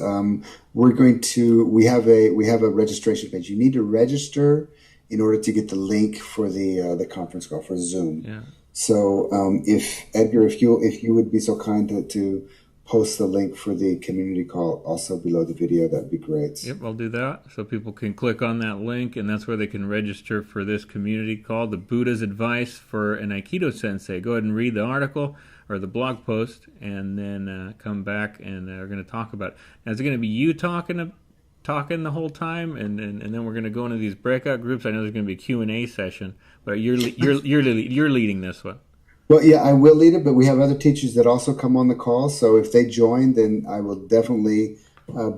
we have a registration page. You need to register in order to get the link for the conference call for Zoom. Yeah. So if Edgar, if you would be so kind to post the link for the community call also below the video, that'd be great. Yep, I'll do that. So people can click on that link, and that's where they can register for this community call, The Buddha's Advice for an Aikido Sensei. Go ahead and read the article or the blog post, and then come back, and we're going to talk about it. Now, is it going to be you talking the whole time, and then we're going to go into these breakout groups? I know there's going to be a Q&A session, but you're leading this one. Well, yeah, I will lead it, but we have other teachers that also come on the call. So if they join, then I will definitely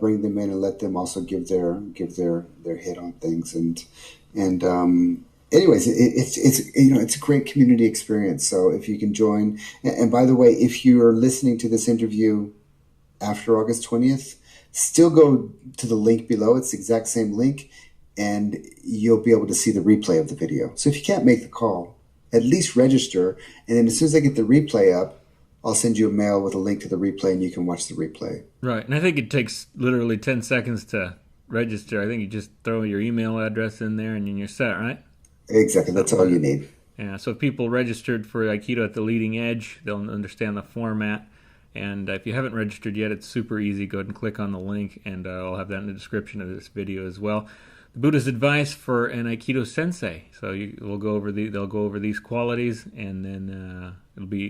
bring them in and let them also give their hit on things. And anyways, it's a great community experience. So if you can join, and by the way, if you are listening to this interview after August 20th, still go to the link below. It's the exact same link, and you'll be able to see the replay of the video. So if you can't make the call, at least register, and then as soon as I get the replay up, I'll send you a mail with a link to the replay, and you can watch the replay. Right, and I think it takes literally 10 seconds to register. I think you just throw your email address in there, and then you're set, right? Exactly, that's all you need. Yeah, so if people registered for Aikido at the Leading Edge, they'll understand the format. And if you haven't registered yet, it's super easy. Go ahead and click on the link, and I'll have that in the description of this video as well. The Buddha's Advice for an Aikido Sensei. So they'll go over these qualities, and then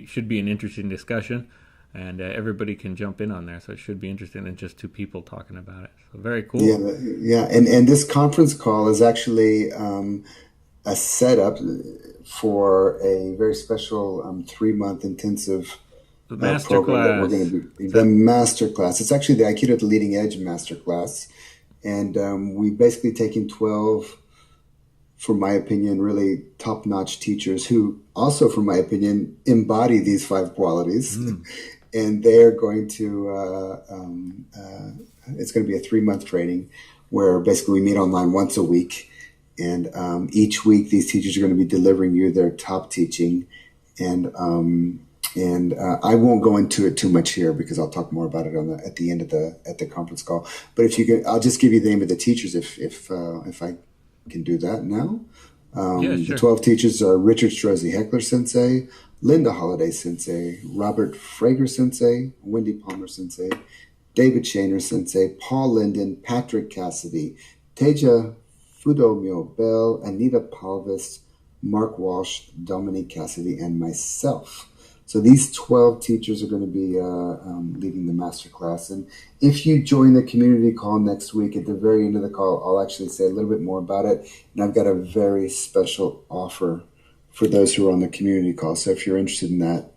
should be an interesting discussion, and everybody can jump in on there. So it should be interesting than just two people talking about it. So very cool. Yeah, and this conference call is actually a setup for a very special 3-month intensive program that we're going to be the masterclass. It's actually the Aikido at the Leading Edge masterclass. And we've basically taken 12, for my opinion, really top-notch teachers who also, for my opinion, embody these 5 qualities. And they're going to, it's going to be a 3-month training where basically we meet online once a week. And each week these teachers are going to be delivering you their top teaching. And I won't go into it too much here because I'll talk more about it at the end of the conference call. But if you can, I'll just give you the name of the teachers if I can do that now. Yeah, sure. The 12 teachers are Richard Strozzi Heckler Sensei, Linda Holiday Sensei, Robert Frager Sensei, Wendy Palmer Sensei, David Shaner Sensei, Paul Linden, Patrick Cassidy, Teja Fudomyo Bell, Anita Palvis, Mark Walsh, Dominique Cassidy, and myself. So these 12 teachers are going to be leading the masterclass. And if you join the community call next week, at the very end of the call, I'll actually say a little bit more about it. And I've got a very special offer for those who are on the community call. So if you're interested in that,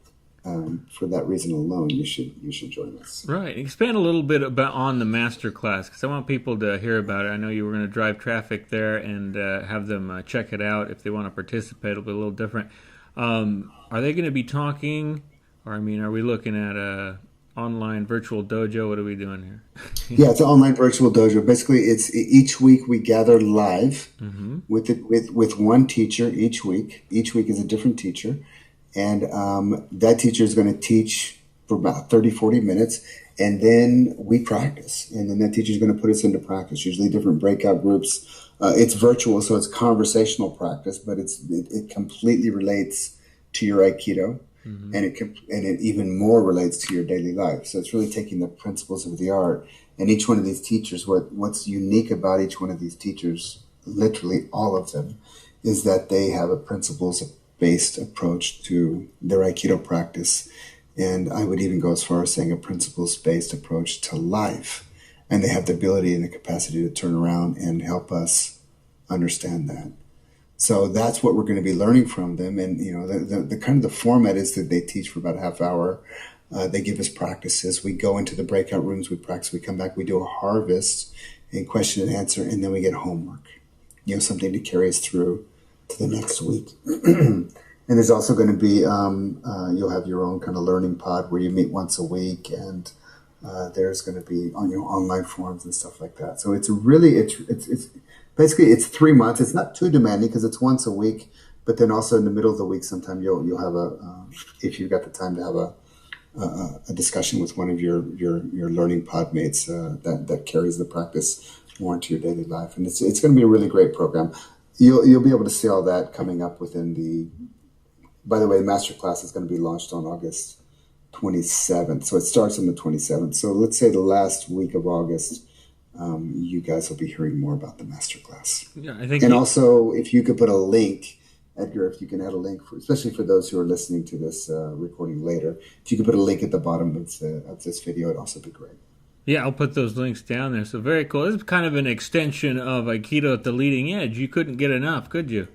for that reason alone, you should join us. Right. Expand a little bit on the masterclass, because I want people to hear about it. I know you were going to drive traffic there and have them check it out if they want to participate. It'll be a little different. Are they going to be talking, or are we looking at a online virtual dojo? What are we doing here? Yeah, it's an online virtual dojo. Basically, it's each week we gather live with one teacher each week. Each week is a different teacher, and that teacher is going to teach for about 30, 40 minutes, and then we practice. And then that teacher is going to put us into practice, usually different breakout groups. It's virtual, so it's conversational practice, but it completely relates to your Aikido, and it even more relates to your daily life. So it's really taking the principles of the art. And each one of these teachers, what's unique about each one of these teachers, literally all of them, is that they have a principles-based approach to their Aikido practice. And I would even go as far as saying a principles-based approach to life. And they have the ability and the capacity to turn around and help us understand that. So that's what we're going to be learning from them. And, the kind of the format is that they teach for about a half hour. They give us practices. We go into the breakout rooms, we practice, we come back, we do a harvest and question and answer, and then we get homework, something to carry us through to the next week. And there's also going to be, you'll have your own kind of learning pod where you meet once a week, and there's going to be online forums and stuff like that. So it's basically it's 3 months. It's not too demanding because it's once a week, But then also in the middle of the week, sometime you'll have if you've got the time to have a discussion with one of your learning pod mates that carries the practice more into your daily life, and it's going to be a really great program. You'll be able to see all that coming up within the. By the way, the masterclass is going to be launched on August 27th, so it starts on the 27th. So let's say the last week of August, you guys will be hearing more about the masterclass. Yeah, I think. And also, if you could put a link, Edgar, if you can add a link, especially for those who are listening to this recording later, if you could put a link at the bottom of this video, it'd also be great. Yeah, I'll put those links down there. So very cool. This is kind of an extension of Aikido at the Leading Edge. You couldn't get enough, could you?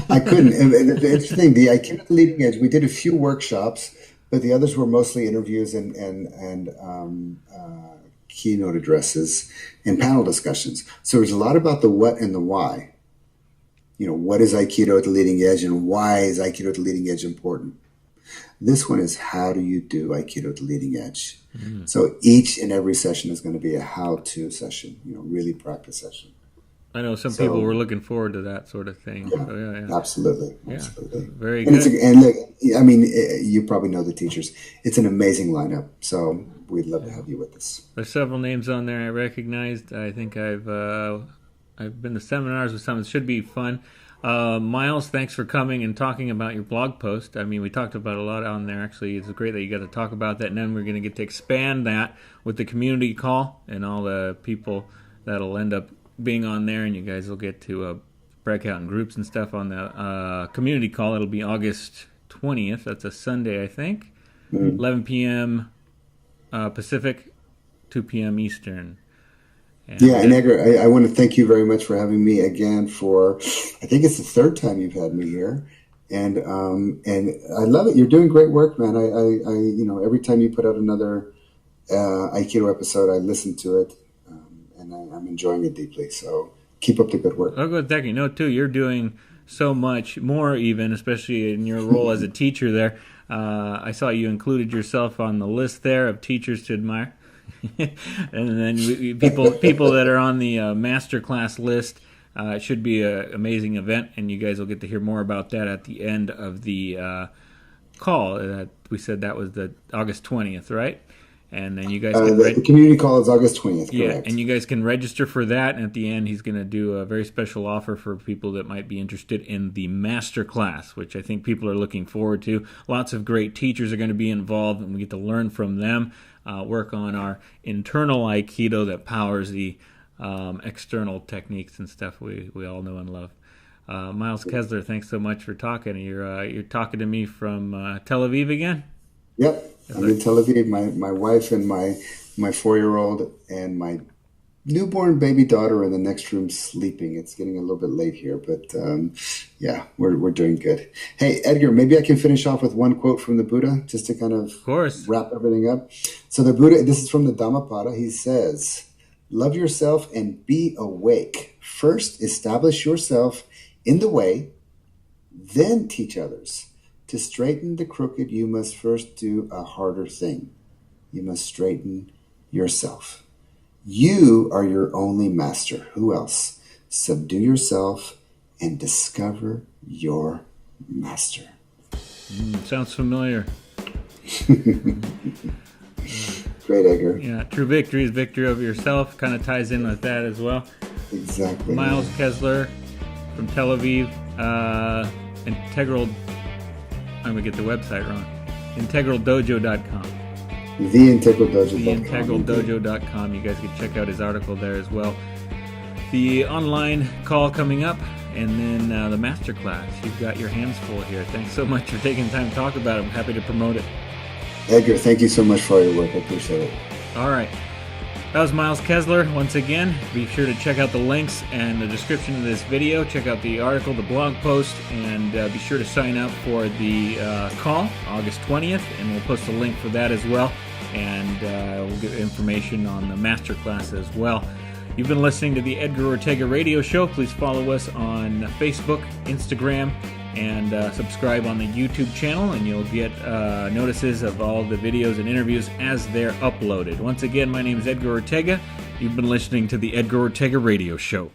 I couldn't. And the interesting, the Aikido at the Leading Edge, we did a few workshops, but the others were mostly interviews and keynote addresses and panel discussions. So there's a lot about the what and the why. What is Aikido at the Leading Edge and why is Aikido at the Leading Edge important? This one is how do you do Aikido at the Leading Edge? Mm. So each and every session is going to be a how-to session, really practice session. I know some people were looking forward to that sort of thing. Yeah, so, yeah. Absolutely. Very good. And look, I mean, you probably know the teachers. It's an amazing lineup. So we'd love to have you with us. There's several names on there I recognized. I think I've been to seminars with some. It should be fun. Miles, thanks for coming and talking about your blog post. I mean, we talked about a lot on there. Actually, it's great that you got to talk about that. And then we're going to get to expand that with the community call and all the people that'll end up being on there. And you guys will get to break out in groups and stuff on the community call. It'll be August 20th. That's a Sunday, I think. 11 p.m. Pacific, 2 p.m. Eastern. And Edgar, I want to thank you very much for having me again for, I think it's the third time you've had me here. And I love it. You're doing great work, man. I every time you put out another Aikido episode, I listen to it, and I'm enjoying it deeply. So keep up the good work. Oh, good. Thank you. Too, you're doing so much more even, especially in your role as a teacher there. I saw you included yourself on the list there of teachers to admire. And then people that are on the masterclass list, it should be an amazing event, and you guys will get to hear more about that at the end of the call. We said that was the August 20th, right? And then you guys can the community call is August 20th, correct? Yeah, and you guys can register for that, and at the end he's going to do a very special offer for people that might be interested in the master class, which I think people are looking forward to. Lots of great teachers are going to be involved, and we get to learn from them, work on our internal Aikido that powers the external techniques and stuff we all know and love. Miles Kessler, thanks so much for talking. You're talking to me from Tel Aviv again? Yep. I'm in Tel Aviv. My wife and my 4-year-old and my newborn baby daughter are in the next room sleeping. It's getting a little bit late here, but we're doing good. Hey, Edgar, maybe I can finish off with one quote from the Buddha just to kind of wrap everything up. So the Buddha, this is from the Dhammapada. He says, "Love yourself and be awake. First, establish yourself in the way, then teach others. To straighten the crooked, you must first do a harder thing. You must straighten yourself. You are your only master. Who else? Subdue yourself and discover your master." Sounds familiar. Great, Edgar. Yeah, true victory is victory over yourself. Kind of ties in with that as well. Exactly. Miles Kessler from Tel Aviv. Integral... I'm going to get the website wrong. IntegralDojo.com. TheIntegralDojo.com. You guys can check out his article there as well. The online call coming up, and then the masterclass. You've got your hands full here. Thanks so much for taking time to talk about it. I'm happy to promote it. Edgar, thank you so much for all your work. I appreciate it. All right. That was Miles Kessler once again. Be sure to check out the links and the description of this video. Check out the article, the blog post, and be sure to sign up for the call August 20th, and we'll post a link for that as well. And we'll get information on the masterclass as well. You've been listening to the Edgar Ortega Radio Show. Please follow us on Facebook, Instagram, and subscribe on the YouTube channel, and you'll get notices of all the videos and interviews as they're uploaded. Once again, my name is Edgar Ortega. You've been listening to the Edgar Ortega Radio Show.